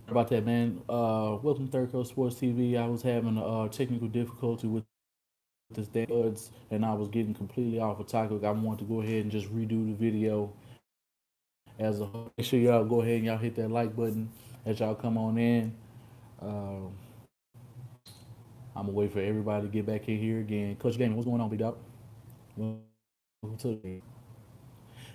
About that, man. Welcome to Third Coast Sports TV. I was having a technical difficulty with this damn buds, and I was getting completely off of topic. I wanted to go ahead and just redo the video as a whole. Make sure y'all go ahead and y'all hit that like button as y'all come on in. Uh, I'm gonna wait for everybody to get back in here again. Coach Gaming, what's going on, B Dog? Welcome to the stream.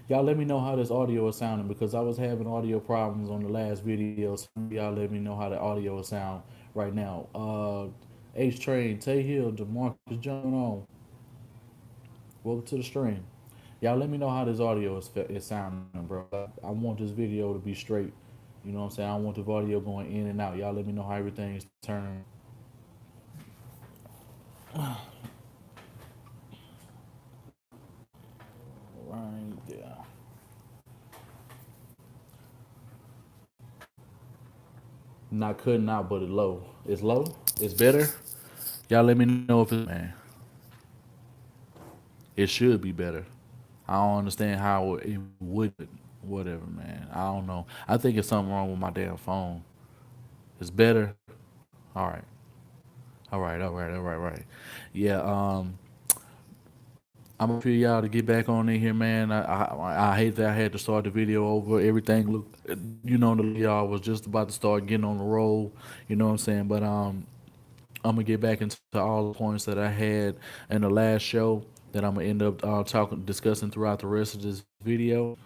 Y'all let me know how this audio is sounding because I was having audio problems on the last video. So y'all let me know how the audio is sound right now. H Train, Tay Hill, DeMarcus Jones on. Welcome to the stream. Y'all let me know how this audio is sounding, bro. I want this video to be straight. You know what I'm saying? I don't want the audio going in and out. Y'all let me know how everything is turning. Right there. Not cutting out, but it's low. It's low. It's better. Y'all let me know if it's man. It should be better. I don't understand how it would. Whatever, man. I don't know. I think it's something wrong with my damn phone. It's better. All right. All right. Yeah. I'm gonna feel y'all to get back on in here, man. I hate that I had to start the video over. Everything looked, y'all was just about to start getting on the roll. You know what I'm saying? But I'm gonna get back into all the points that I had in the last show that I'm gonna end up discussing throughout the rest of this video.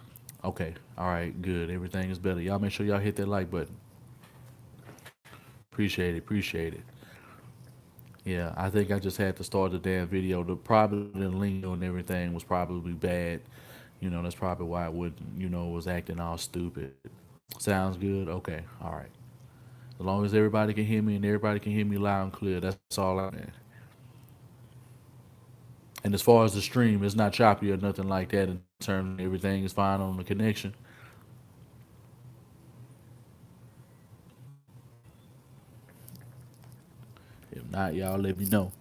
Okay, all right, good. Everything is better. Y'all make sure y'all hit that like button. Appreciate it. Yeah, I think I just had to start the damn video. Probably the lingo and everything was probably bad. That's probably why it would, was acting all stupid. Sounds good. Okay, all right. As long as everybody can hear me and everybody can hear me loud and clear, that's all I man. And as far as the stream, it's not choppy or nothing like that in terms of everything is fine on the connection. If not, y'all let me know.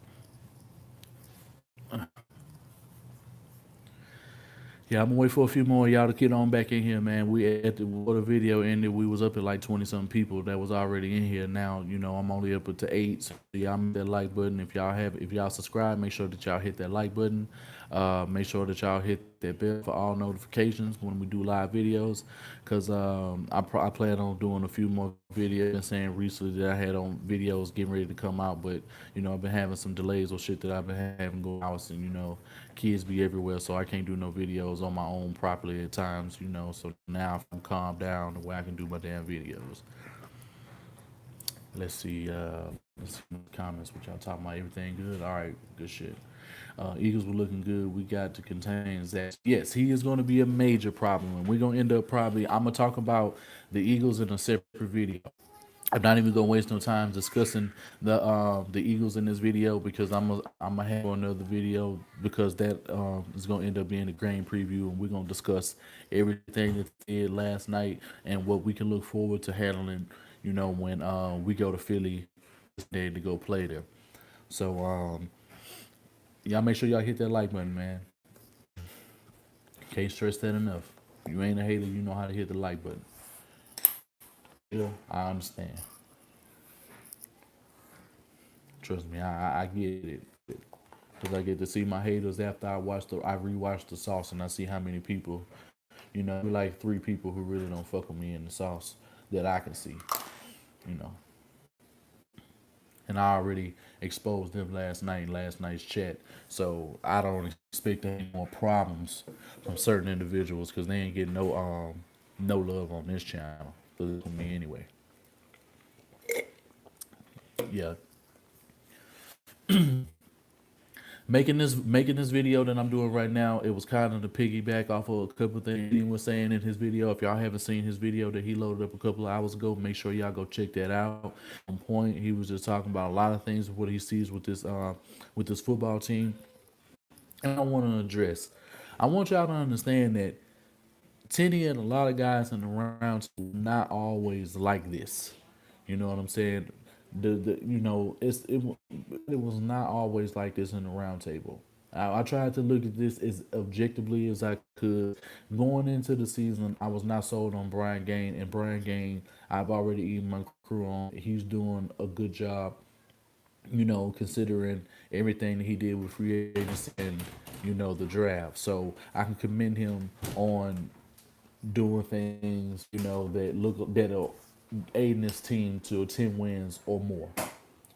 Yeah, I'm gonna wait for a few more of y'all to get on back in here, man. We at the video ended, we was up at like 20 something people that was already in here. Now, I'm only up to eight. So y'all hit that like button. If y'all subscribe, make sure that y'all hit that like button. Make sure that y'all hit that bell for all notifications when we do live videos. Cause I plan on doing a few more videos. I've been saying recently that I had on videos getting ready to come out, but I've been having some delays or shit that I've been having going on in the house, and kids be everywhere, so I can't do no videos on my own properly at times. So now I'm calmed down the way I can do my damn videos. Let's see comments. What y'all talking about? Everything good? All right, good shit. Eagles were looking good. We got to contain Zach. Yes, he is going to be a major problem, and we're going to end up probably. I'm gonna talk about the Eagles in a separate video. I'm not even gonna waste no time discussing the Eagles in this video because I'm gonna have another video because that is gonna end up being a game preview, and we're gonna discuss everything that they did last night and what we can look forward to handling. When we go to Philly this day to go play there. So y'all make sure y'all hit that like button, man. Can't stress that enough. You ain't a hater, you know how to hit the like button. Yeah, I understand. Trust me, I get it. Cause I get to see my haters after I rewatch the sauce and I see how many people, like three people who really don't fuck with me in the sauce that I can see, you know. And I already exposed them last night in last night's chat, so I don't expect any more problems from certain individuals because they ain't getting no love on this channel for me anyway. Yeah, making this video that I'm doing right now, it was kind of to piggyback off of a couple of things he was saying in his video. If y'all haven't seen his video that he loaded up a couple of hours ago, make sure y'all go check that out. On point, he was just talking about a lot of things of what he sees with this football team. And I want to address. I want y'all to understand that Tenny and a lot of guys in the round not always like this. You know what I'm saying? It's it was not always like this in the round table. I tried to look at this as objectively as I could. Going into the season, I was not sold on Brian Gain, and Brian Gain, I've already eaten my crew on. He's doing a good job, considering everything that he did with free agency and, the draft. So I can commend him on doing things, that are aiding his team to 10 wins or more.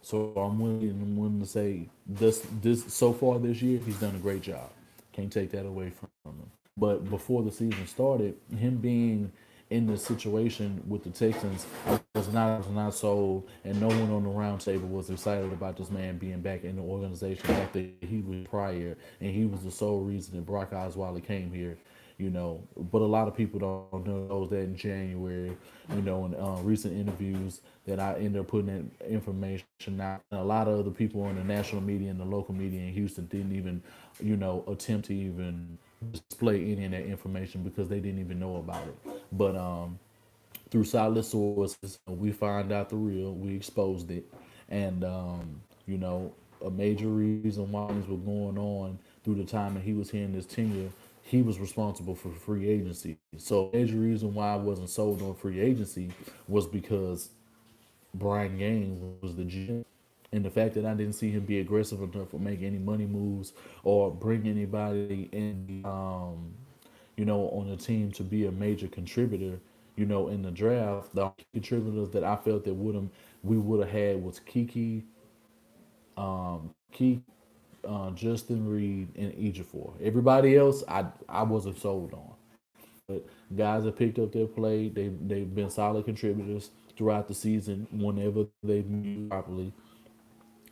So I'm willing to say this so far this year, he's done a great job. Can't take that away from him. But before the season started, him being in the situation with the Texans, I was not sold, and no one on the round table was excited about this man being back in the organization after he was prior, and he was the sole reason that Brock Osweiler came here. But a lot of people don't know that in January, in recent interviews that I ended up putting that information out. And a lot of other people in the national media and the local media in Houston didn't even, attempt to even display any of that information because they didn't even know about it. But through solid sources, we find out the real, we exposed it, and you know, a major reason why things were going on through the time that he was here in this tenure, he was responsible for free agency. So, a major reason why I wasn't sold on free agency was because Brian Gaines was the GM. And the fact that I didn't see him be aggressive enough or make any money moves or bring anybody in, on the team to be a major contributor, in the draft, the contributors that I felt that we would have had was Key, Justin Reed, and Ejiofor. Everybody else, I wasn't sold on. But guys have picked up their play. They've been solid contributors throughout the season whenever they've moved properly.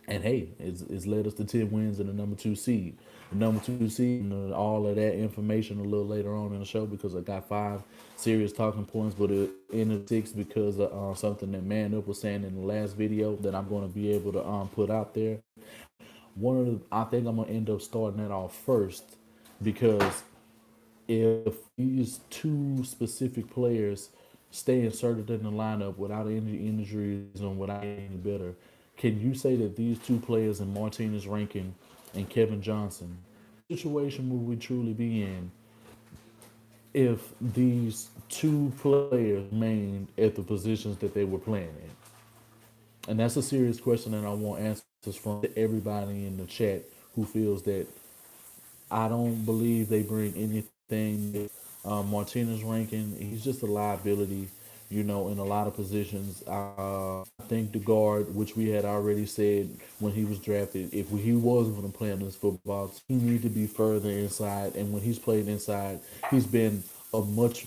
And hey, it's led us to 10 wins and the number two seed. The number two seed, and all of that information a little later on in the show because I got five serious talking points, but it ended six because of something that Man Up was saying in the last video that I'm going to be able to put out there. I think I'm going to end up starting that off first because if these two specific players stay inserted in the lineup without any injuries and without any better, can you say that these two players in Martinez Rankin and Kevin Johnson, situation would we truly be in if these two players remained at the positions that they were playing in? And that's a serious question, and I want answers from everybody in the chat who feels that I don't believe they bring anything. Martinez Rankin, he's just a liability, in a lot of positions. I think the guard, which we had already said when he was drafted, if he was going to play on this football, he needs to be further inside. And when he's played inside, he's been a much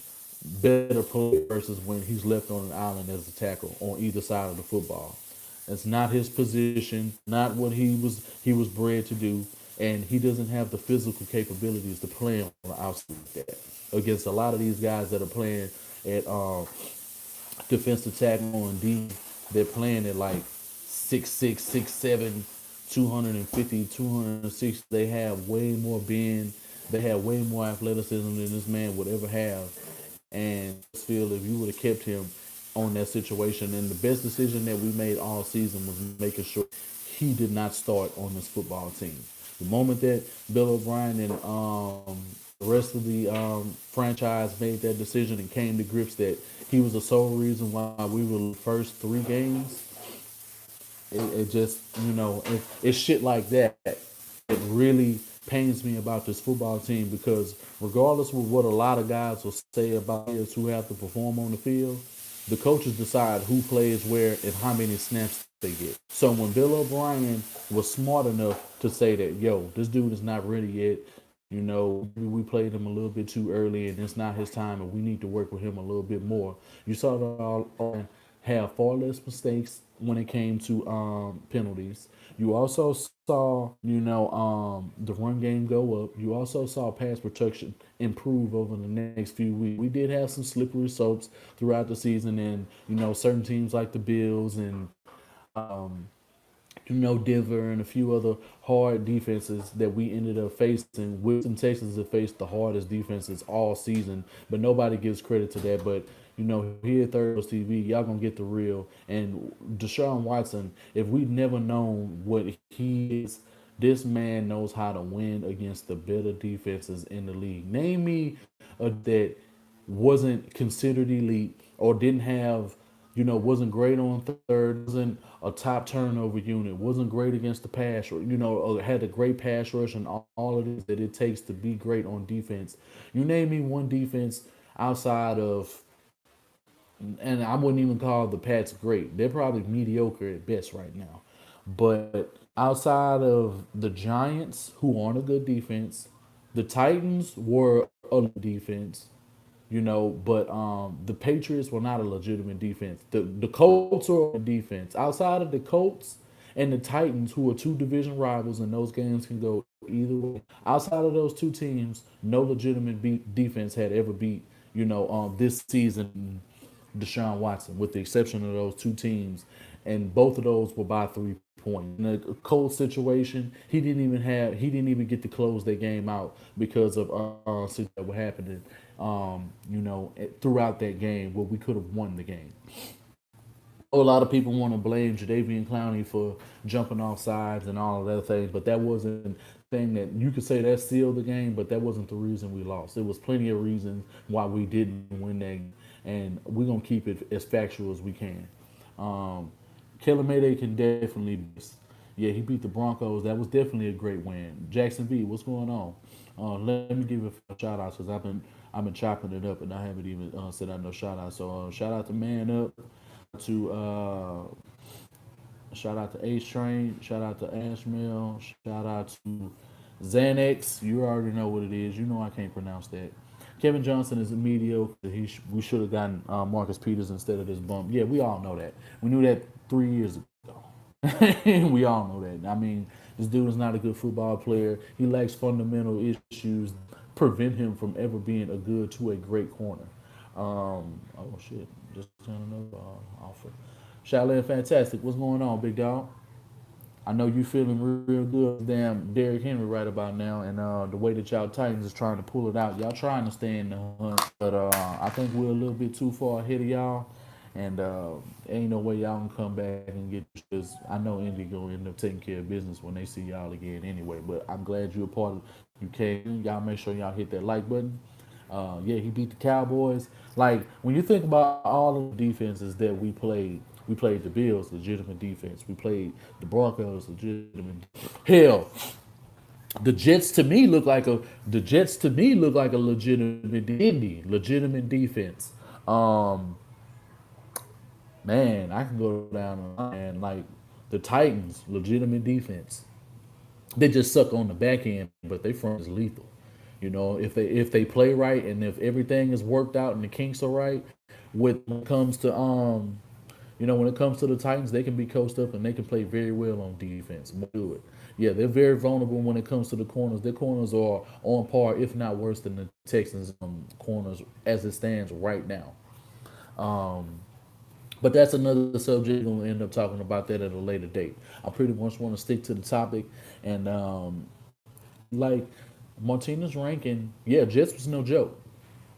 better player versus when he's left on an island as a tackle on either side of the football. It's not his position, not what he was bred to do, and he doesn't have the physical capabilities to play on the outside like that against a lot of these guys that are playing at defensive tackle and D. They're playing at like 6'6", 6'7", 250, 260. They have way more bend. They have way more athleticism than this man would ever have. And I feel if you would have kept him on that situation, and the best decision that we made all season was making sure he did not start on this football team. The moment that Bill O'Brien and the rest of the franchise made that decision and came to grips that he was the sole reason why we were the first three games, it just, it's shit like that. It really pains me about this football team because regardless of what a lot of guys will say about players who have to perform on the field, the coaches decide who plays where and how many snaps they get. So when Bill O'Brien was smart enough to say that, yo, this dude is not ready yet, we played him a little bit too early and it's not his time and we need to work with him a little bit more. You saw that have far less mistakes when it came to penalties. You also saw, the run game go up. You also saw pass protection improve over the next few weeks. We did have some slippery slopes throughout the season, and certain teams like the Bills and Denver and a few other hard defenses that we ended up facing. Wilson, Texas have faced the hardest defenses all season, but nobody gives credit to that. But here at Third Coast TV, y'all gonna get the real. And Deshaun Watson, if we'd never known what he is This man knows how to win against the better defenses in the league. Name me a that wasn't considered elite or didn't have, wasn't great on third, wasn't a top turnover unit, wasn't great against the pass, or or had a great pass rush and all of this that it takes to be great on defense. You name me one defense outside of, and I wouldn't even call the Pats great. They're probably mediocre at best right now. But outside of the Giants, who aren't a good defense, the Titans were a defense, but the Patriots were not a legitimate defense. The Colts are a defense. Outside of the Colts and the Titans, who are two division rivals, and those games can go either way. Outside of those two teams, no legitimate defense had ever beat, this season Deshaun Watson, with the exception of those two teams, and both of those were by 3 points. In a cold situation, he didn't even get to close their game out because of what happened, throughout that game where we could have won the game. A lot of people want to blame Jadeveon Clowney for jumping off sides and all of that things, but that wasn't the thing that you could say that sealed the game, but that wasn't the reason we lost. There was plenty of reasons why we didn't win that game, and we're gonna keep it as factual as we can. Kellen Mayday can definitely, yeah, he beat the Broncos. That was definitely a great win. Jackson V, what's going on? Let me give a shout out because I've been chopping it up and I haven't even said out no shout out. So shout out to Man Up, to shout out to Ace Train, shout out to Ashmail, shout out to Xanax. You already know what it is. You know I can't pronounce that. Kevin Johnson is mediocre. We should have gotten Marcus Peters instead of this bump. Yeah, we all know that. We knew that 3 years ago. We all know that. I mean, this dude is not a good football player. He lacks fundamental issues prevent him from ever being a good to a great corner. Oh shit, just turned another offer. Shaolin Fantastic, what's going on, big dog? I know you feeling real good. Damn, Derrick Henry right about now, and the way that y'all Titans is trying to pull it out. Y'all trying to stay in the hunt, but I think we're a little bit too far ahead of y'all, and ain't no way y'all can come back and get. Because I know Indy gonna end up taking care of business when they see y'all again anyway. But I'm glad you're a part of. You came. Y'all make sure y'all hit that like button. Yeah, he beat the Cowboys. Like when you think about all the defenses that we played the Bills, legitimate defense. We played the Broncos, legitimate. Hell, the Jets to me look like a the Jets to me look like a legitimate defense. Um, Man, I can go down the line like the Titans, legitimate defense. They just suck on the back end, but they front is lethal. If they play right and if everything is worked out and the kinks are right, when it comes to when it comes to the Titans, they can be coached up and they can play very well on defense. Do it. Yeah, they're very vulnerable when it comes to the corners. Their corners are on par, if not worse, than the Texans corners as it stands right now. But that's another subject. We'll end up talking about that at a later date. I pretty much want to stick to the topic and like Martinez ranking. Yeah, Jets was no joke.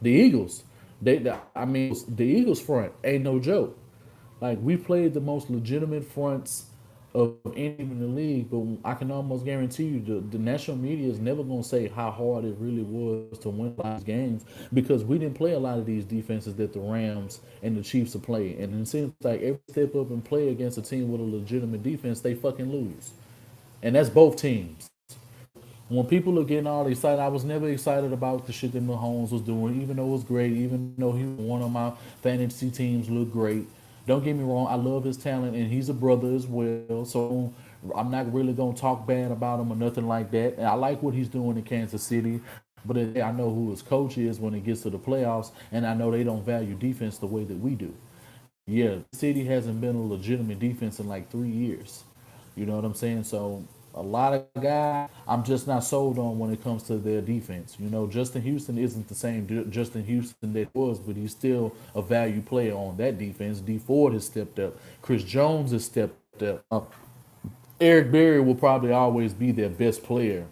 The Eagles, I mean, the Eagles front ain't no joke. Like we played the most legitimate fronts of any in the league, but I can almost guarantee you the national media is never going to say how hard it really was to win a lot of these games because we didn't play a lot of these defenses that the Rams and the Chiefs are playing. And it seems like every step up and play against a team with a legitimate defense, they fucking lose. And that's both teams. When people are getting all excited, I was never excited about the shit that Mahomes was doing, even though it was great, even though he was one of my fantasy teams looked great. Don't get me wrong, I love his talent and he's a brother as well. So I'm not really gonna talk bad about him or nothing like that. And I like what he's doing in Kansas City. But I know who his coach is when it gets to the playoffs, and I know they don't value defense the way that we do. Yeah, City hasn't been a legitimate defense in like 3 years. You know what I'm saying? So a lot of guys, I'm just not sold on when it comes to their defense. Justin Houston isn't the same Justin Houston that was, but he's still a value player on that defense. D Ford has stepped up. Chris Jones has stepped up. Eric Berry will probably always be their best player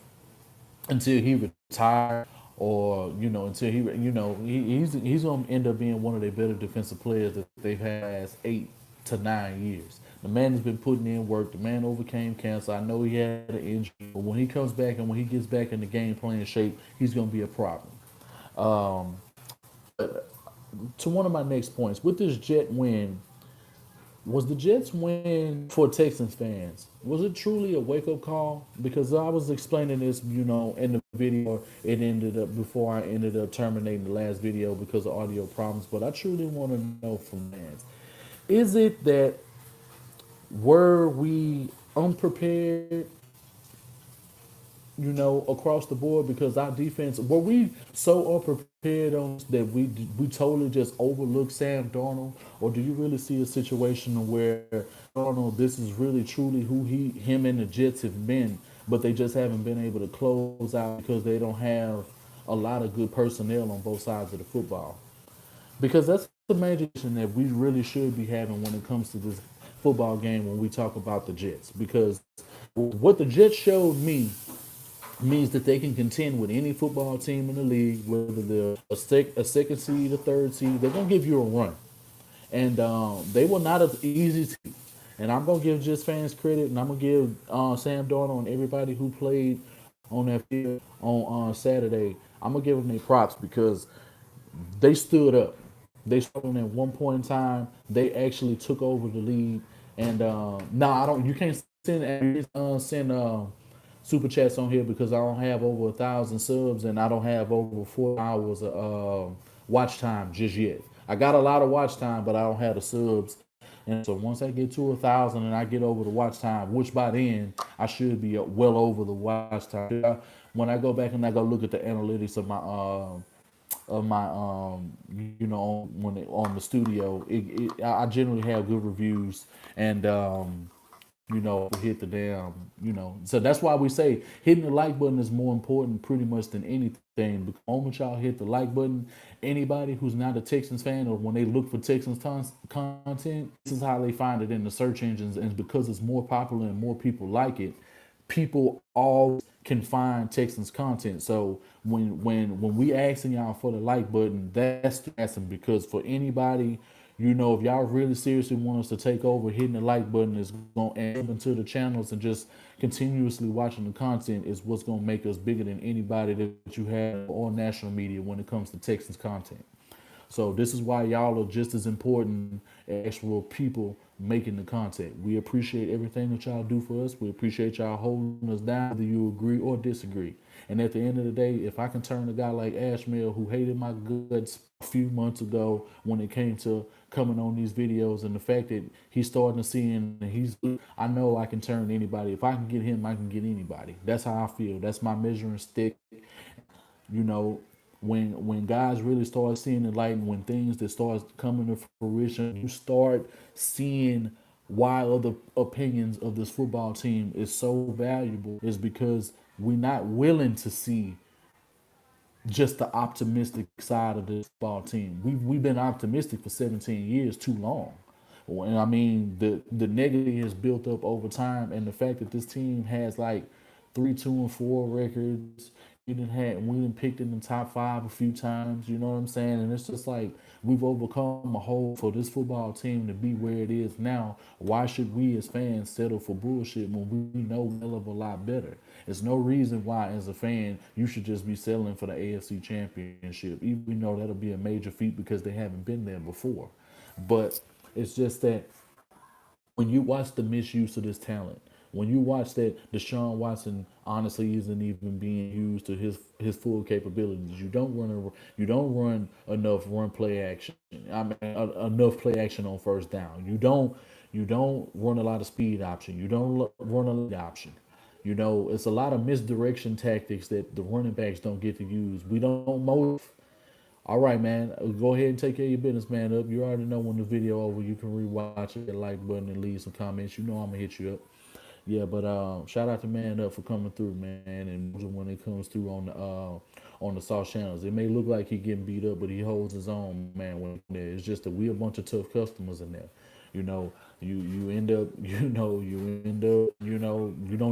until he retires or until he's going to end up being one of their better defensive players that they've had as 8 to 9 years. The man has been putting in work. The man overcame cancer. I know he had an injury, but when he comes back and when he gets back in the game playing shape, he's going to be a problem. Um, to one of my next points, with this Jet win, was the Jets win for Texans fans? Was it truly a wake up call? Because I was explaining this, in the video. It ended up before I ended up terminating the last video because of audio problems. But I truly want to know from fans: is it that were we unprepared, across the board because our defense were we so unprepared on that we totally just overlooked Sam Darnold, or do you really see a situation where Darnold this is really truly who him and the Jets have been, but they just haven't been able to close out because they don't have a lot of good personnel on both sides of the football? Because that's the major issue that we really should be having when it comes to this football game when we talk about the Jets. Because what the Jets showed me means that they can contend with any football team in the league, whether they're a second seed, a third seed. They're gonna give you a run, and they were not an easy team. And I'm gonna give Jets fans credit, and I'm gonna give Sam Darnold and everybody who played on that field on Saturday. I'm gonna give them their props because they stood up. They struggled at one point in time. They actually took over the lead. And no, I don't. You can't send super chats on here because I don't have over 1,000 subs and I don't have over 4 hours of watch time just yet. I got a lot of watch time, but I don't have the subs. And so once I get to 1,000 and I get over the watch time, which by then I should be well over the watch time. When I go back and I go look at the analytics of my on the studio, I generally have good reviews, and hit the damn, so that's why we say hitting the like button is more important pretty much than anything. The moment y'all hit the like button, anybody who's not a Texans fan, or when they look for Texans content, this is how they find it in the search engines. And because it's more popular and more people like it, people all can find Texans content. So when we asking y'all for the like button, that's asking, because for anybody, if y'all really seriously want us to take over, hitting the like button is going to add into the channels, and just continuously watching the content is what's going to make us bigger than anybody that you have on national media when it comes to Texans content. So this is why y'all are just as important as actual people making the content. We appreciate everything that y'all do for us. We appreciate y'all holding us down, whether you agree or disagree. And at the end of the day, if I can turn a guy like Ashmail, who hated my guts a few months ago when it came to coming on these videos, and the fact that he's starting to see and I know I can turn anybody. If I can get him, I can get anybody. That's how I feel. That's my measuring stick. you know when guys really start seeing the light, and when things that start coming to fruition, you start seeing why other opinions of this football team is so valuable, is because we're not willing to see just the optimistic side of this ball team. We've been optimistic for 17 years too long. And I mean, the negative has built up over time, and the fact that this team has like 3-2-4 records. We done picked in the top five a few times. You know what I'm saying? And it's just like we've overcome a hole for this football team to be where it is now. Why should we as fans settle for bullshit when we know a hell of a lot better? There's no reason why, as a fan, you should just be settling for the AFC Championship, even though that'll be a major feat because they haven't been there before. But it's just that when you watch the misuse of this talent, when you watch that Deshaun Watson honestly isn't even being used to his full capabilities, you don't run enough run play action. I mean, enough play action on first down. You don't run a lot of speed option. You don't run a lead option. It's a lot of misdirection tactics that the running backs don't get to use. We don't motive. All right, man. Go ahead and take care of your business, man. Up. You already know when the video over. You can rewatch it, like button, and leave some comments. I'm gonna hit you up. Yeah, but shout out to Man Up for coming through, man. And when it comes through on the Sauce channels, it may look like he getting beat up, but he holds his own, man. When it's just that we a bunch of tough customers in there. You know, you end up, you don't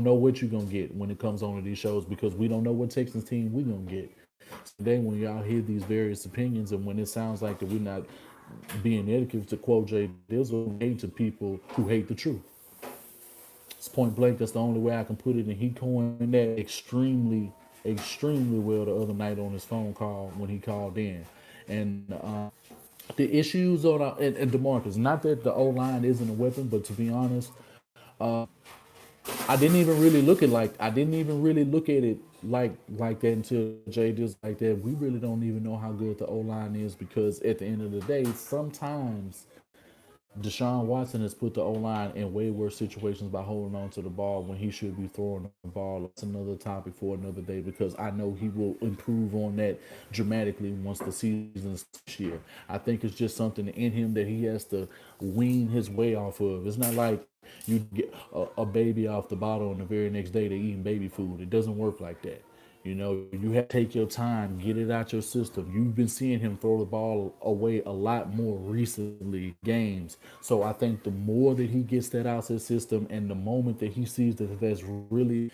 know what you're gonna get when it comes on to these shows, because we don't know what Texans team we gonna get. So then when y'all hear these various opinions, and when it sounds like that we're not being etiquette to quote Jay Dizzle, hate to people who hate the truth. It's point blank. That's the only way I can put it. And he coined that extremely well the other night on his phone call when he called in. And the issues on and DeMarcus, not that the O line isn't a weapon, but to be honest, I didn't even really look at it like that until Jay just like that. We really don't even know how good the O line is because at the end of the day, sometimes Deshaun Watson has put the O line in way worse situations by holding on to the ball when he should be throwing the ball. That's another topic for another day because I know he will improve on that dramatically once the season starts this year. I think it's just something in him that he has to wean his way off of. It's not like you get a baby off the bottle and the very next day they're eating baby food. It doesn't work like that. You know, you have to take your time, get it out your system. You've been seeing him throw the ball away a lot more recently games. So I think the more that he gets that out his system and the moment that he sees that that's really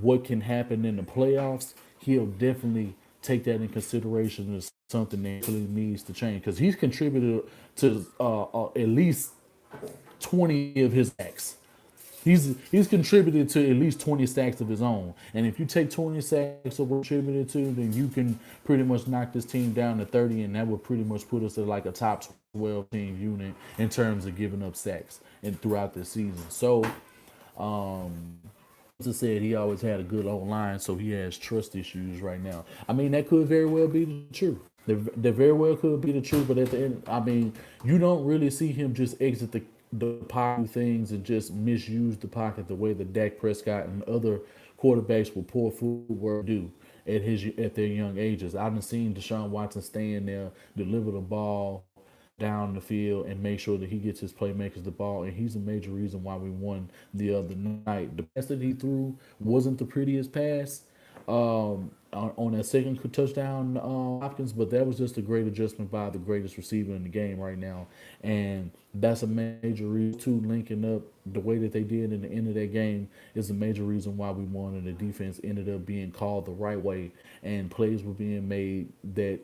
what can happen in the playoffs, he'll definitely take that in consideration as something that really needs to change because he's contributed to at least 20 of his sacks. He's contributed to at least 20 sacks of his own. And if you take 20 sacks of what contributed to, then you can pretty much knock this team down to 30, and that would pretty much put us at like a top 12 team unit in terms of giving up sacks and throughout the season. So, as I said, he always had a good old line, so he has trust issues right now. I mean, that could very well be the truth. That very well could be the truth, but at the end, I mean, you don't really see him just exit the pocket things and just misuse the pocket the way that Dak Prescott and other quarterbacks with poor footwork do at their young ages. I've seen Deshaun Watson stand there, deliver the ball down the field, and make sure that he gets his playmakers the ball. And he's a major reason why we won the other night. The pass that he threw wasn't the prettiest pass on that second touchdown, Hopkins, but that was just a great adjustment by the greatest receiver in the game right now. And that's a major reason, too, linking up the way that they did in the end of that game is a major reason why we won. And the defense ended up being called the right way, and plays were being made that,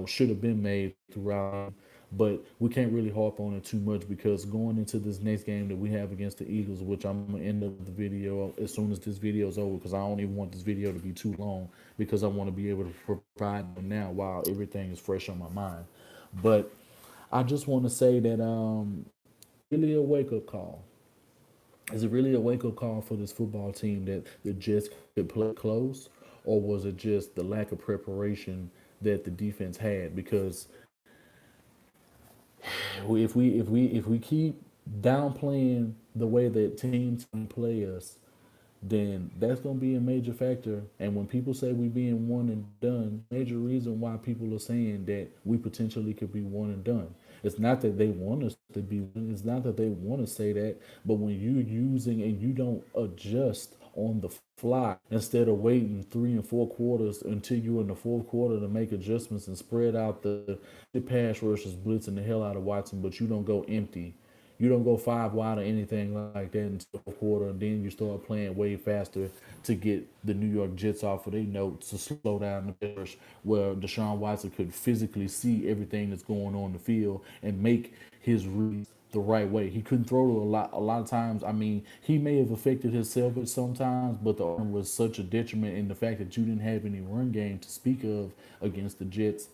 should have been made throughout. But we can't really harp on it too much because going into this next game that we have against the Eagles, which I'm gonna end up the video as soon as this video is over, because I don't even want this video to be too long because I want to be able to provide them now while everything is fresh on my mind. But I just want to say that really a wake up call. Is it really a wake up call for this football team that the Jets could play close, or was it just the lack of preparation that the defense had? Because if we keep downplaying the way that teams can play us, then that's going to be a major factor. And when people say we being one and done, major reason why people are saying that we potentially could be one and done. It's not that they want us to be. It's not that they want to say that. But when you're using and you don't adjust on the fly instead of waiting 3 and 4 quarters until you're in the fourth quarter to make adjustments and spread out the pass rushers blitzing the hell out of Watson, but you don't go empty. You don't go five wide or anything like that in the fourth quarter, and then you start playing way faster to get the New York Jets off of their notes to slow down the push, where Deshaun Watson could physically see everything that's going on in the field and make his reads the right way. He couldn't throw to a lot of times. I mean, he may have affected himself at sometimes, but the arm was such a detriment in the fact that you didn't have any run game to speak of against the Jets.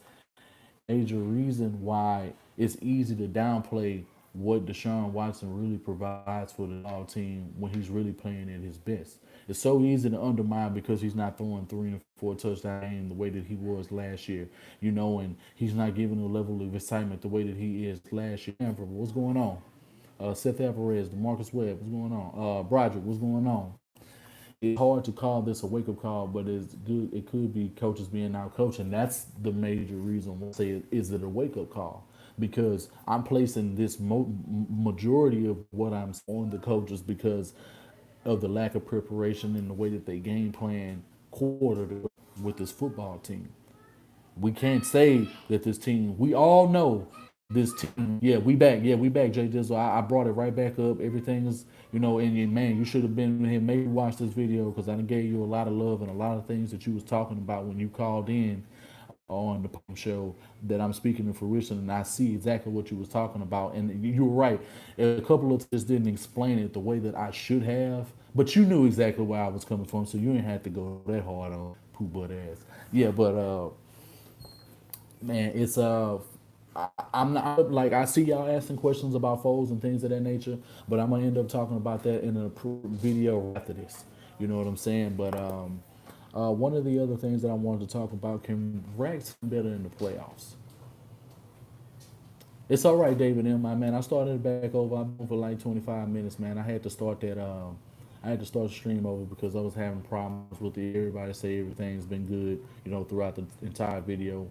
Major reason why it's easy to downplay what Deshaun Watson really provides for the ball team when he's really playing at his best. It's so easy to undermine because he's not throwing 3 and 4 touchdowns the way that he was last year, and he's not giving the level of excitement the way that he is last year. What's going on? Seth Alvarez, DeMarcus Webb, what's going on? Broderick, what's going on? It's hard to call this a wake up call, but it's good. It could be coaches being out coaching. That's the major reason why I say is it a wake up call, because I'm placing this majority of what I'm on the coaches because of the lack of preparation and the way that they game plan quarter with this football team. We can't say that this team. We all know this team. Yeah, we back. Yeah, we back. Jay Dizzle. I brought it right back up. Everything is, and man, you should have been here. Maybe watch this video because I gave you a lot of love and a lot of things that you was talking about when you called in on the show that I'm speaking to fruition, and I see exactly what you was talking about. And you were right. A couple of just didn't explain it the way that I should have, but you knew exactly where I was coming from, so you didn't have to go that hard on poo butt ass. Yeah, but man, it's I'm not like I see y'all asking questions about foes and things of that nature, but I'm gonna end up talking about that in a video after this. You know what I'm saying? But one of the other things that I wanted to talk about, can Rags be better in the playoffs? It's all right, David M. My man, I started back over. I've been for like 25 minutes, man. I had to start that. I had to start the stream over because I was having problems with it. Everybody say everything's been good, throughout the entire video,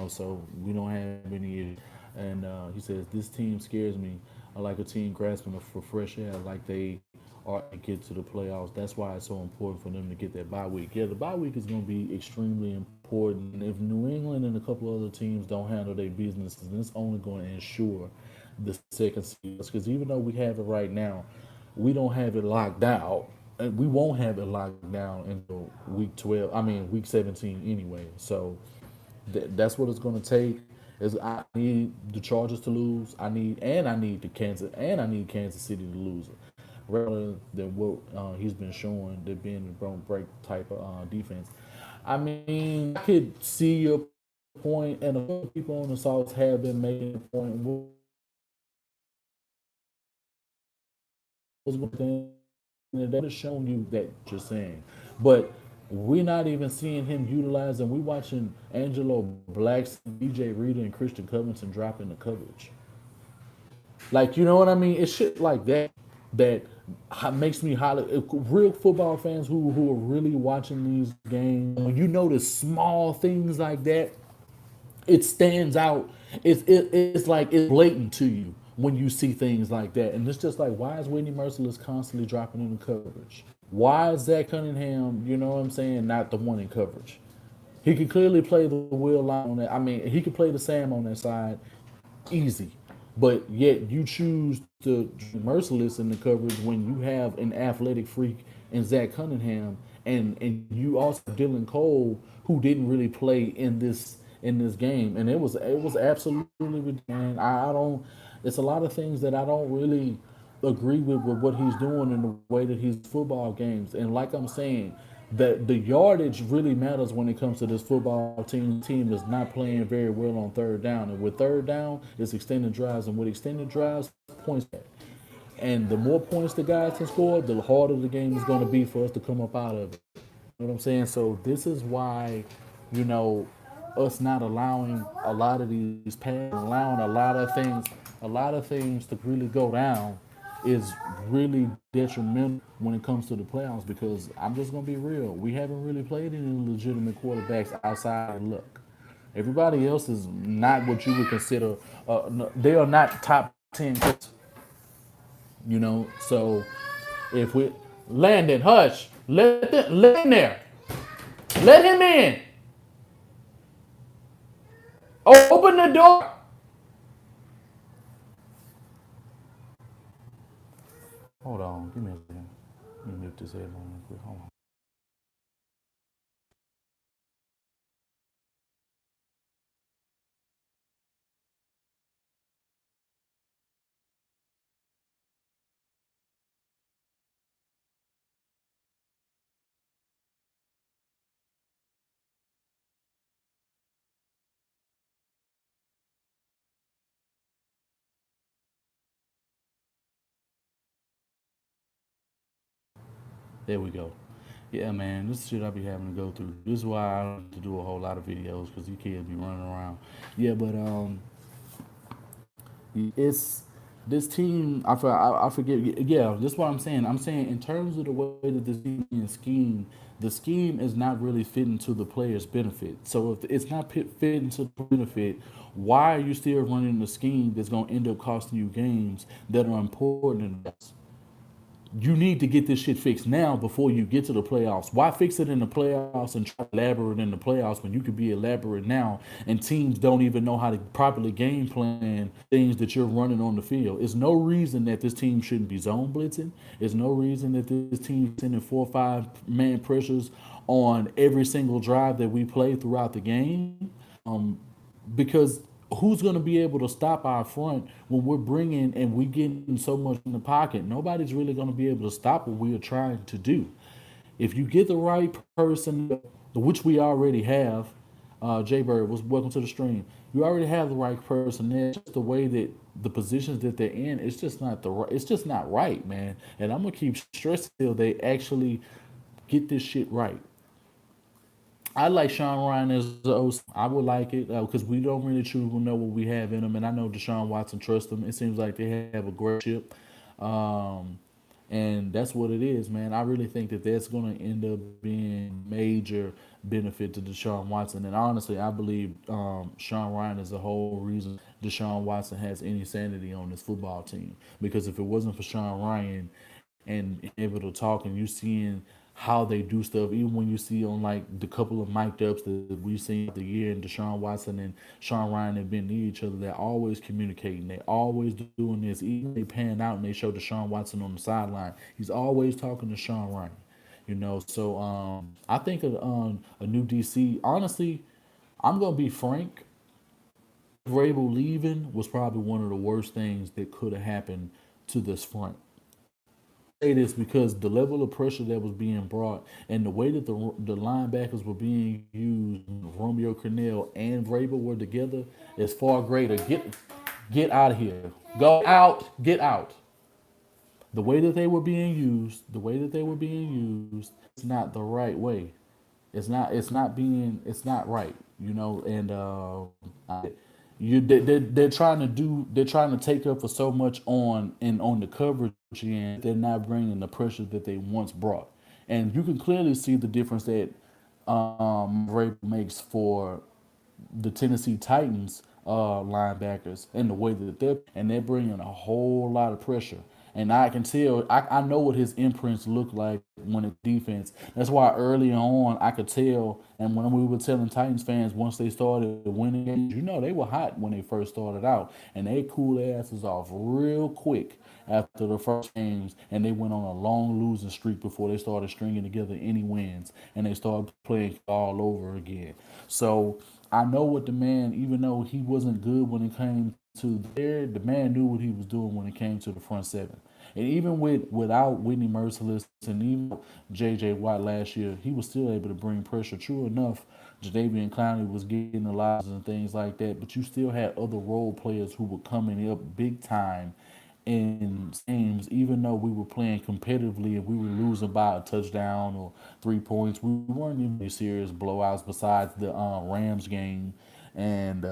so we don't have any issues. And he says this team scares me. I like a team grasping for fresh air, like they are to get to the playoffs. That's why it's so important for them to get that bye week. Yeah, the bye week is going to be extremely important. If New England and a couple other teams don't handle their business, then it's only going to ensure the second seed. Because even though we have it right now, we don't have it locked down. And we won't have it locked down until week 12. I mean, week 17 anyway. So that's what it's going to take. Is I need the Chargers to lose. I need I need Kansas City to lose it, rather than what he's been showing. They're being a bone break type of defense. I mean, I could see your point, and a lot of people on the South have been making a point. Was one thing that has shown you that you're saying, but we're not even seeing him utilize, and we're watching Angelo Blacks, DJ Reader, and Christian Covington drop in the coverage. Like, you know what I mean? It's shit like that that makes me holler. Real football fans who are really watching these games, when you notice small things like that, it stands out. It's like it's blatant to you when you see things like that, and it's just like, why is Whitney Merciless constantly dropping in the coverage? Why is Zach Cunningham, you know what I'm saying, not the one in coverage? He could clearly play the Will line on that. I mean, he could play the Sam on that side, easy. But yet you choose to be merciless in the coverage when you have an athletic freak in Zach Cunningham, and you also have Dylan Cole, who didn't really play in this game, and it was absolutely ridiculous. I don't. It's a lot of things that I don't really agree with what he's doing in the way that he's football games. And like I'm saying, that the yardage really matters when it comes to this football team. Team is not playing very well on third down, and with third down, it's extended drives, and with extended drives, points. And the more points the guys can score, the harder the game is going to be for us to come up out of it. You know what I'm saying? So this is why, you know, us not allowing a lot of these passes, allowing a lot of things to really go down is really detrimental when it comes to the playoffs, because I'm just gonna be real. We haven't really played any legitimate quarterbacks outside of Luck. Everybody else is not what you would consider. They are not top 10. So if we Landon, hush, let him there, let him in. Open the door. Hold on, give me a second. Let me mute this headphone real quick. Hold on. There we go. Yeah, man, this is shit I be having to go through. This is why I don't have to do a whole lot of videos, because you kids be running around. Yeah, but it's this team. I forget. Yeah, that's what I'm saying. I'm saying in terms of the way that this team is schemed, the scheme is not really fitting to the players' benefit. So if it's not fitting to the benefit, why are you still running the scheme that's going to end up costing you games that are important in this? You need to get this shit fixed now before you get to the playoffs. Why fix it in the playoffs and try to elaborate in the playoffs when you could be elaborate now, and teams don't even know how to properly game plan things that you're running on the field? There's no reason that this team shouldn't be zone blitzing. There's no reason that this team sending 4 or 5 man pressures on every single drive that we play throughout the game. because who's going to be able to stop our front when we're bringing and we getting so much in the pocket? Nobody's really going to be able to stop what we are trying to do. If you get the right person, which we already have, Jay Bird was welcome to the stream. You already have the right person there. Just the way that the positions that they're in, it's just not the right. It's just not right, man. And I'm gonna keep stressing till they actually get this shit right. I like Sean Ryan as the OC. I would like it because we don't really truly know what we have in them, and I know Deshaun Watson trusts them. It seems like they have a great ship, um, and that's what it is, man. I really think that that's going to end up being major benefit to Deshaun Watson, and honestly, I believe Sean Ryan is the whole reason Deshaun Watson has any sanity on this football team. Because if it wasn't for Sean Ryan and able to talk and you seeing how they do stuff, even when you see on like the couple of mic'd ups that we've seen the year, and Deshaun Watson and Sean Ryan have been near each other, they're always communicating. They're always doing this. Even they pan out and they show Deshaun Watson on the sideline. He's always talking to Sean Ryan. So I think a new DC. Honestly, I'm gonna be frank. Vrabel leaving was probably one of the worst things that could have happened to this front. Say this because the level of pressure that was being brought and the way that the linebackers were being used, Romeo Cornell and Vrabel were together, is far greater. Get out of here. Go out. Get out. The way that they were being used, the way that they were being used, it's not the right way. It's not. It's not being. It's not right. And they're trying to do. They're trying to take up for so much on the coverage end. They're not bringing the pressure that they once brought, and you can clearly see the difference that Ray makes for the Tennessee Titans linebackers and the way that they're bringing a whole lot of pressure. And I can tell, I know what his imprints look like when it's defense. That's why early on I could tell, and when we were telling Titans fans once they started winning games, they were hot when they first started out, and they cooled their asses off real quick after the first games, and they went on a long losing streak before they started stringing together any wins, and they started playing all over again. So I know what the man, even though he wasn't good when it came to there, the man knew what he was doing when it came to the front seven. And even without Whitney Merciless and even J.J. Watt last year, he was still able to bring pressure. True enough, Jadavian Clowney was getting the lives and things like that, but you still had other role players who were coming up big time in games, even though we were playing competitively and we were losing by a touchdown or 3 points. We weren't even any serious blowouts besides the Rams game and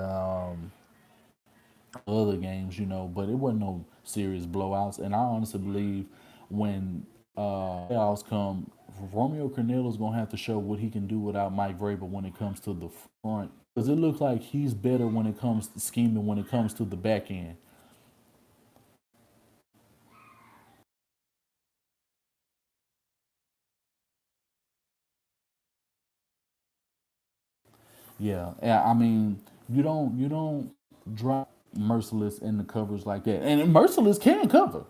other games, but it wasn't no serious blowouts. And I honestly believe when playoffs come, Romeo Cornell is going to have to show what he can do without Mike Vrabel when it comes to the front. Because it looks like he's better when it comes to scheming, when it comes to the back end. Yeah. I mean, you don't drop Merciless in the coverage like that, and Merciless can cover.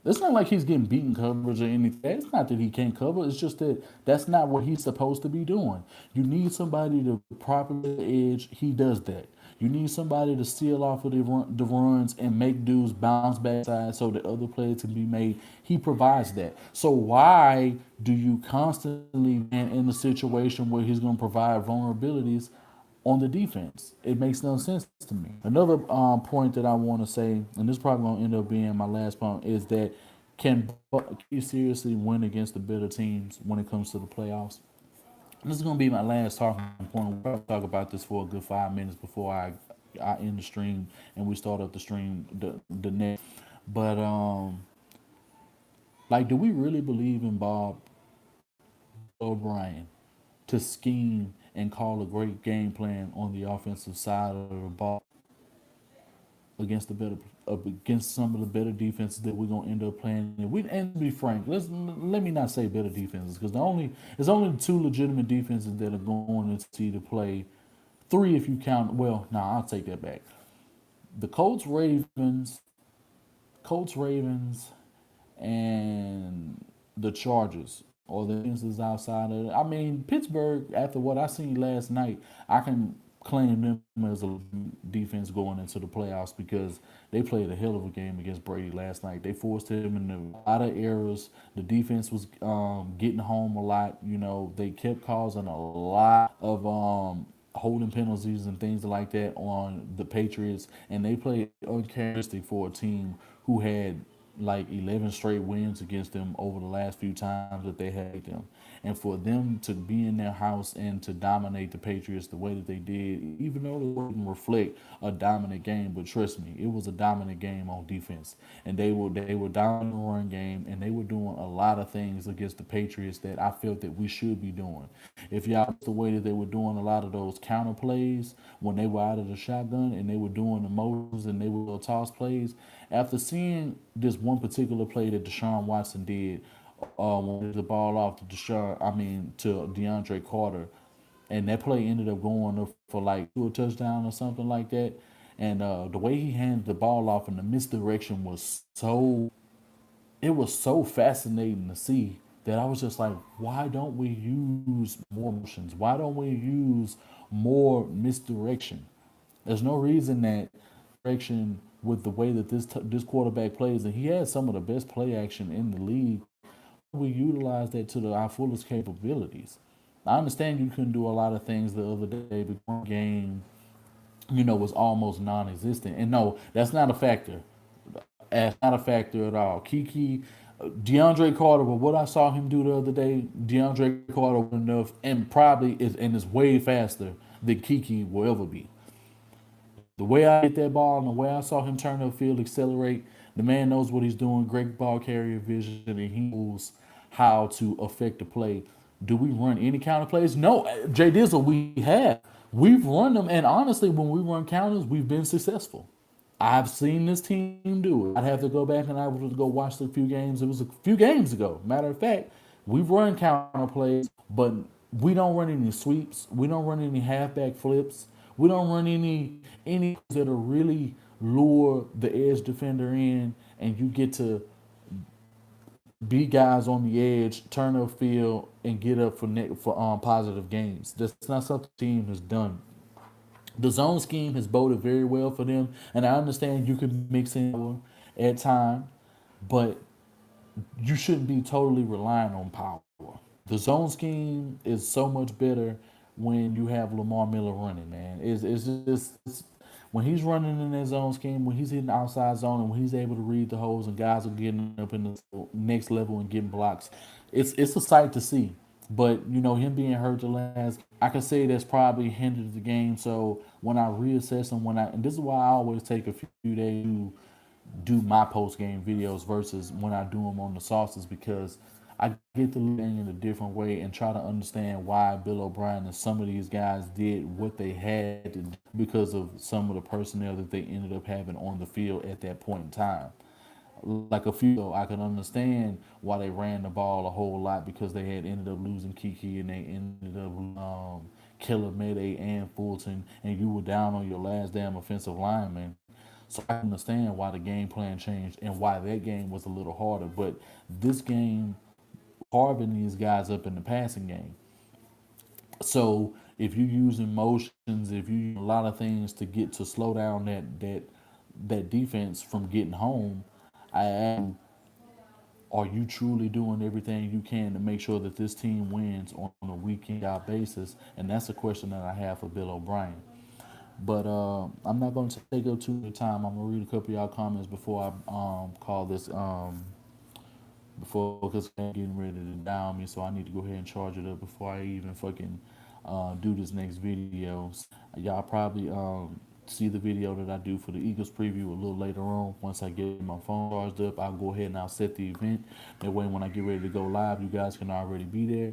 It's not like he's getting beaten coverage or anything. It's not that he can't cover. It's just that that's not what he's supposed to be doing. You need somebody to properly edge. He does that. You need somebody to seal off of the runs and make dudes bounce back side so that other plays can be made. He provides that. So why do you constantly be in a situation where he's going to provide vulnerabilities on the defense? It makes no sense to me. Another point that I want to say, and this is probably going to end up being my last point, is that can you seriously win against the better teams when it comes to the playoffs? This is going to be my last talking point. We'll talk about this for a good 5 minutes before I end the stream and we start up the stream the next. But like, do we really believe in Bob O'Brien to scheme and call a great game plan on the offensive side of the ball against the better against some of the better defenses that we're gonna end up playing? And to be frank, let me not say better defenses because there's only two legitimate defenses that are going to see to play. Three if you count. Well, nah, I'll take that back. The Colts, Ravens, and the Chargers or the defenses outside of it. I mean, Pittsburgh, after what I seen last night, I can claim them as a defense going into the playoffs because they played a hell of a game against Brady last night. They forced him into a lot of errors. The defense was getting home a lot. You know, they kept causing a lot of holding penalties and things like that on the Patriots, and they played uncharacteristic for a team who had like 11 straight wins against them over the last few times that they had them. And for them to be in their house and to dominate the Patriots the way that they did, even though it wouldn't reflect a dominant game, but trust me, it was a dominant game on defense. And they were down the run game, and they were doing a lot of things against the Patriots that I felt that we should be doing. If y'all the way that they were doing a lot of those counter plays when they were out of the shotgun and they were doing the motions and they were toss plays, after seeing this one particular play that Deshaun Watson did, when the ball off to to DeAndre Carter, and that play ended up going up for like to a touchdown or something like that. And the way he handed the ball off and the misdirection was so fascinating to see that I was just like, why don't we use more motions? Why don't we use more misdirection? There's no reason that direction with the way that this quarterback plays, and he has some of the best play action in the league. We utilize that to our fullest capabilities. I understand you couldn't do a lot of things the other day, but one game, was almost non-existent. And no, that's not a factor. That's not a factor at all. Kiki, DeAndre Carter, but what I saw him do the other day, DeAndre Carter enough, and probably is way faster than Kiki will ever be. The way I hit that ball and the way I saw him turn the field, accelerate, the man knows what he's doing. Great ball carrier vision, and he knows how to affect the play. Do we run any counter plays? No, Jay Dizzle, we have. We've run them, and honestly, when we run counters, we've been successful. I've seen this team do it. I'd have to go back and I would go watch a few games. It was a few games ago. Matter of fact, we've run counter plays, but we don't run any sweeps. We don't run any halfback flips. We don't run any that are really lure the edge defender in, and you get to beat guys on the edge, turn up field, and get up for positive gains. That's not something the team has done. The zone scheme has boded very well for them, and I understand you can mix in power at time, but you shouldn't be totally relying on power. The zone scheme is so much better when you have Lamar Miller running, man. It's just when he's running in that zone scheme, when he's hitting the outside zone, and when he's able to read the holes, and guys are getting up in the next level and getting blocks, it's a sight to see. But him being hurt the last, I can say that's probably hindered the game. So when I reassess him, and this is why I always take a few days to do my post game videos versus when I do them on the sauces, because I get to look in a different way and try to understand why Bill O'Brien and some of these guys did what they had to do because of some of the personnel that they ended up having on the field at that point in time. Like a few, I can understand why they ran the ball a whole lot because they had ended up losing Kiki and they ended up Killer Mayday and Fulton, and you were down on your last damn offensive lineman. So I understand why the game plan changed and why that game was a little harder. But this game, carving these guys up in the passing game. So if you use emotions, if you use a lot of things to get to slow down that defense from getting home, I am. Are you truly doing everything you can to make sure that this team wins on a week in out basis? And that's a question that I have for Bill O'Brien. But I'm not going to take up too much time. I'm gonna read a couple of y'all comments before I call this before, because I'm getting ready to down me. So I need to go ahead and charge it up before I even fucking do this next video. Y'all probably see the video that I do for the Eagles preview a little later on. Once I get my phone charged up, I'll go ahead and I'll set the event. That way, when I get ready to go live, you guys can already be there.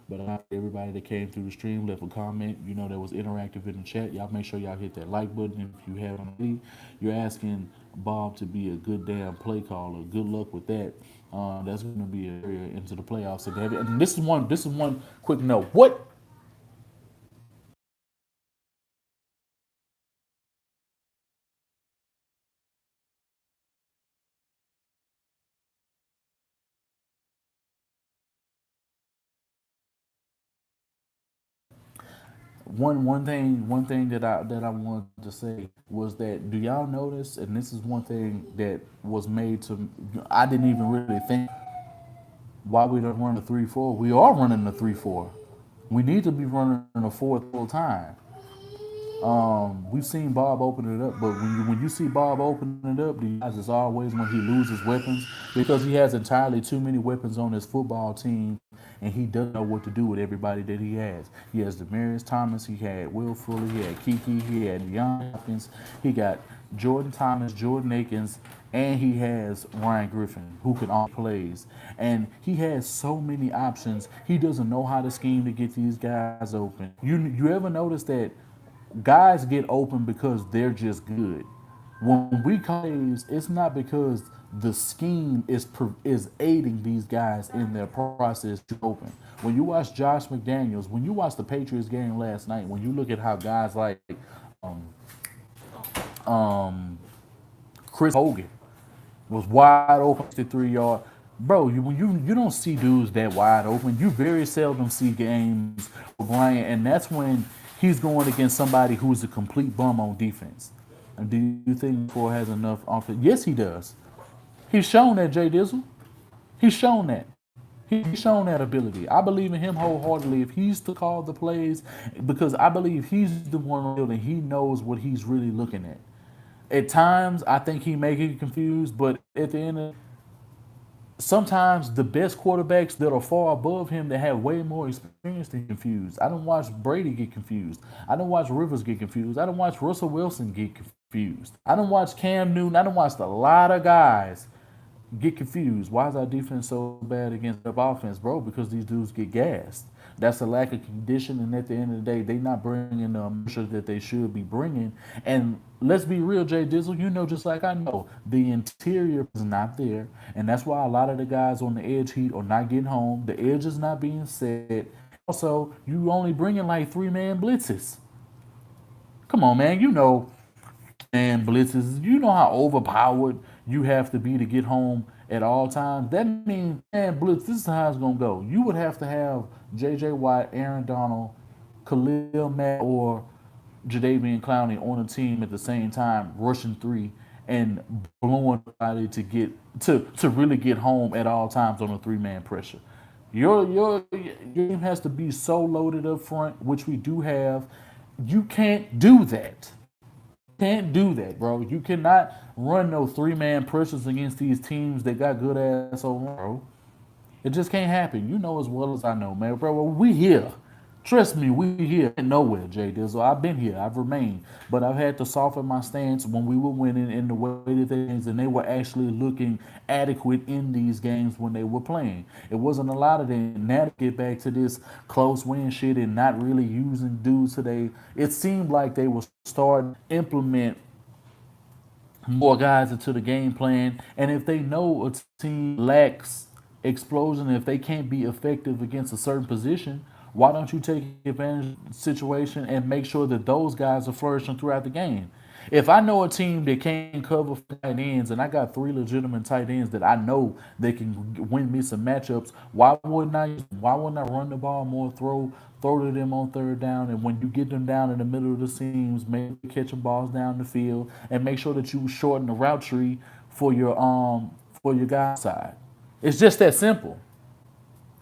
But everybody that came through the stream left a comment, that was interactive in the chat. Y'all make sure y'all hit that like button if you haven't already. You're asking Bob to be a good damn play caller. Good luck with that. That's going to be a area into the playoffs. And this is one. This is one quick note. What one thing that I wanted to say was that, do y'all notice? And this is one thing that was made to, I didn't even really think why we don't run a 3-4. We are running a 3-4. We need to be running a 4 full time. We've seen Bob open it up, but when you see Bob open it up, the guys is always when he loses weapons, because he has entirely too many weapons on his football team, and he doesn't know what to do with everybody that he has. He has Demarius Thomas, he had Will Fuller, he had Kiki, he had DeAndre Hopkins, he got Jordan Thomas, Jordan Akins, and he has Ryan Griffin, who can all plays. And he has so many options. He doesn't know how to scheme to get these guys open. You ever notice that guys get open because they're just good? When we call plays, it's not because the scheme is aiding these guys in their process to open. When you watch Josh McDaniels, when you watch the Patriots game last night, when you look at how guys like um, Chris Hogan was wide open, 63-yard. Bro, when you don't see dudes that wide open. You very seldom see games with Bryant, and that's when he's going against somebody who's a complete bum on defense. And do you think Ford has enough offense? Yes, he does. He's shown that, Jay Dizzle. He's shown that. He's shown that ability. I believe in him wholeheartedly. If he's to call the plays, because I believe he's the one on the field and he knows what he's really looking at. At times, I think he may get confused, but at the end of, sometimes the best quarterbacks that are far above him that have way more experience than confused. I don't watch Brady get confused. I don't watch Rivers get confused. I don't watch Russell Wilson get confused. I don't watch Cam Newton. I don't watch a lot of guys get confused. Why is our defense so bad against the offense, bro? Because these dudes get gassed. That's a lack of condition, and at the end of the day, they not bringing the emotion that they should be bringing. And let's be real, Jay Dizzle, you know, just like I know, the interior is not there, and that's why a lot of the guys on the edge heat are not getting home. The edge is not being set. Also, you only bringing like 3-man blitzes. Come on, man, you know, and blitzes. You know how overpowered you have to be to get home at all times. That means, man, blitz, this is how it's going to go. You would have to have J.J. Watt, Aaron Donald, Khalil Mack, or Jadeveon Clowney on a team at the same time, rushing three and blowing body to get to really get home at all times on a 3-man pressure. Your game has to be so loaded up front, which we do have. You can't do that. Can't do that, bro. You cannot run no 3-man pressures against these teams that got good ass over, bro. It just can't happen. You know as well as I know, man, bro. We here. Trust me, we here. Nowhere, Jay Dizzle. I've been here. I've remained. But I've had to soften my stance when we were winning in the way that things, and they were actually looking adequate in these games when they were playing. It wasn't a lot of them. Now to get back to this close win shit and not really using dudes today, it seemed like they were starting to implement more guys into the game plan. And if they know a team lacks explosion, if they can't be effective against a certain position, why don't you take advantage of the situation and make sure that those guys are flourishing throughout the game? If I know a team that can't cover tight ends, and I got 3 legitimate tight ends that I know they can win me some matchups, why wouldn't I run the ball more, throw to them on third down, and when you get them down in the middle of the seams, maybe catching balls down the field, and make sure that you shorten the route tree for your guy side. It's just that simple.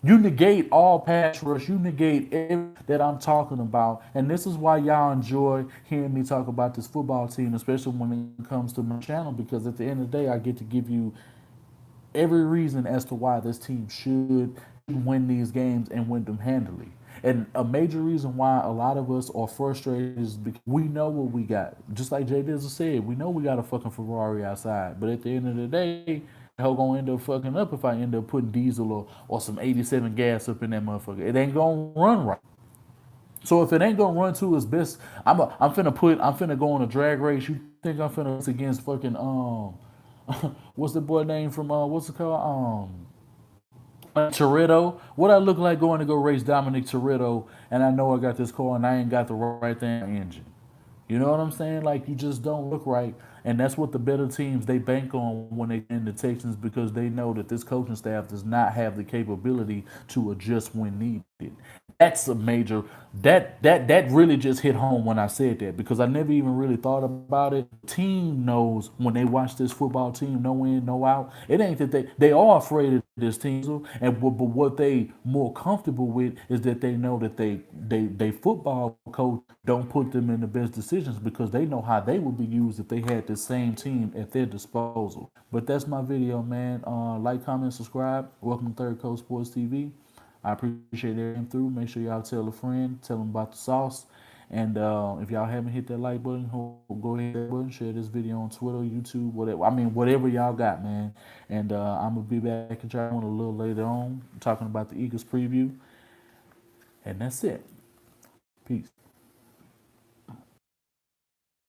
You negate all pass rush. You negate everything that I'm talking about. And this is why y'all enjoy hearing me talk about this football team, especially when it comes to my channel, because at the end of the day, I get to give you every reason as to why this team should win these games and win them handily. And a major reason why a lot of us are frustrated is because we know what we got. Just like Jay Dizzle said, we know we got a fucking Ferrari outside. But at the end of the day, hell gonna end up fucking up if I end up putting diesel or some 87 gas up in that motherfucker. It ain't gonna run right. So if it ain't gonna run to its best, I'm finna go on a drag race. You think I'm finna race against fucking what's the boy name from what's it called? Toretto. What I look like going to go race Dominic Toretto, and I know I got this car and I ain't got the right thing engine. You know what I'm saying? Like, you just don't look right. And that's what the better teams they bank on when they in the Texans, because they know that this coaching staff does not have the capability to adjust when needed. That's a major that really just hit home when I said that, because I never even really thought about it. Team knows when they watch this football team, no in, no out. It ain't that they are afraid of this team, and but what they more comfortable with is that they know that they football coach don't put them in the best decisions, because they know how they would be used if they had the same team at their disposal. But that's my video, man. Like, comment, subscribe. Welcome to Third Coast Sports TV. I appreciate everything through. Make sure y'all tell a friend, tell them about the sauce. And if y'all haven't hit that like button, go ahead and hit that button. Share this video on Twitter, YouTube, whatever. I mean, whatever y'all got, man. And I'm gonna be back and try one a little later on, talking about the Eagles preview. And that's it. Peace.